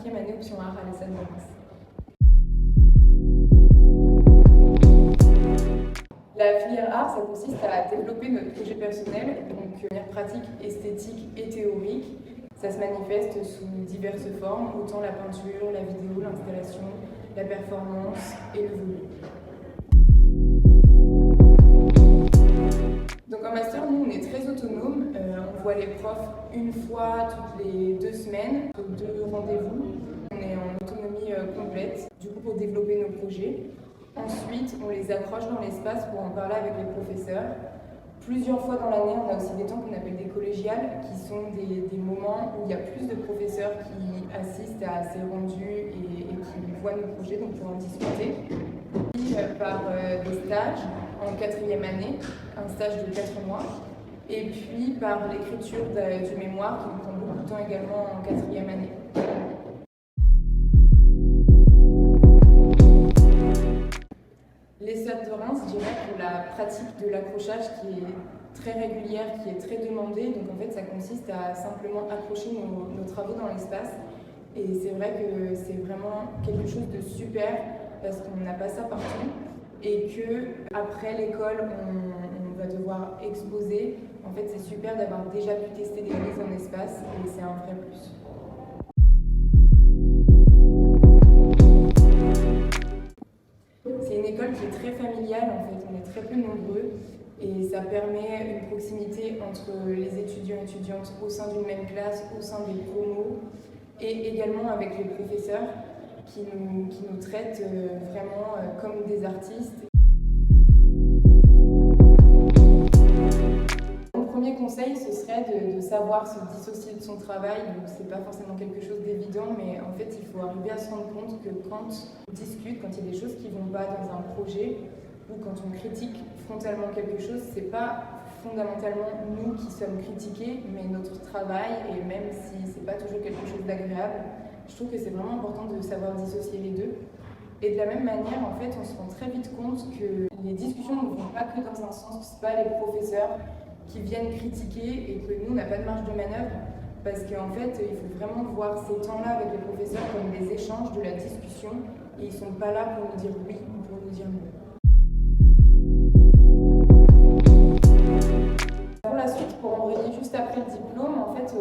5e année option art à l'ESSAD de Reims. La filière art, ça consiste à développer notre projet personnel, donc manière pratique, esthétique et théorique. Ça se manifeste sous diverses formes, autant la peinture, la vidéo, l'installation, la performance et le volume. Donc en master, nous, on est très autonome. On voit les profs une fois toutes les 2 semaines, 2 rendez-vous. On est en autonomie complète, du coup, pour développer nos projets. Ensuite, on les accroche dans l'espace pour en parler avec les professeurs. Plusieurs fois dans l'année, on a aussi des temps qu'on appelle des collégiales, qui sont des moments où il y a plus de professeurs qui assistent à ces rendus et qui voient nos projets, donc pour en discuter. Puis par des stages en 4e année, un stage de 4 mois, et puis par l'écriture du mémoire qui nous prend beaucoup de temps également en 4e année. L'ESSAD de Reims, je dirais que la pratique de l'accrochage qui est très régulière, qui est très demandée, donc en fait ça consiste à simplement accrocher nos travaux dans l'espace. Et c'est vrai que c'est vraiment quelque chose de super parce qu'on n'a pas ça partout et que après l'école on va devoir exposer. En fait c'est super d'avoir déjà pu tester des mises en espace et c'est un vrai plus. C'est une école qui est très familiale, en fait, on est très peu nombreux et ça permet une proximité entre les étudiants et étudiantes au sein d'une même classe, au sein des promos et également avec les professeurs qui nous traitent vraiment comme des artistes. Mon premier conseil, ce serait de savoir se dissocier de son travail. Donc c'est pas forcément quelque chose d'évident, mais en fait il faut arriver à se rendre compte que quand on discute, quand il y a des choses qui vont pas dans un projet, ou quand on critique frontalement quelque chose, c'est pas fondamentalement nous qui sommes critiqués, mais notre travail, et même si c'est pas toujours quelque chose d'agréable, je trouve que c'est vraiment important de savoir dissocier les deux. Et de la même manière, en fait, on se rend très vite compte que les discussions ne vont pas que dans un sens, c'est pas les professeurs qui viennent critiquer et que nous, on n'a pas de marge de manœuvre, parce qu'en fait, il faut vraiment voir ces temps-là avec les professeurs comme des échanges, de la discussion, et ils ne sont pas là pour nous dire oui ou pour nous dire non. Pour la suite, pour embrayer juste après le diplôme, en fait,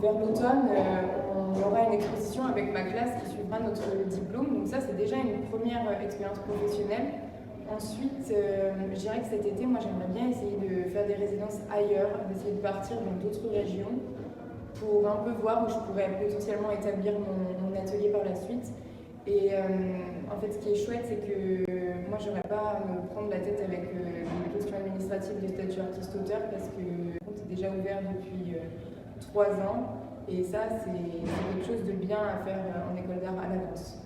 vers l'automne, on aura une exposition avec ma classe qui suivra notre diplôme, donc ça, c'est déjà une première expérience professionnelle. Ensuite, je dirais que cet été, moi j'aimerais bien essayer de faire des résidences ailleurs, d'essayer de partir dans d'autres régions pour un peu voir où je pourrais potentiellement établir mon atelier par la suite. Et en fait, ce qui est chouette, c'est que moi j'aurais pas à me prendre la tête avec les questions administratives de statut artiste-auteur parce que le compte est déjà ouvert depuis 3 ans et ça, c'est quelque chose de bien à faire en école d'art à l'avance.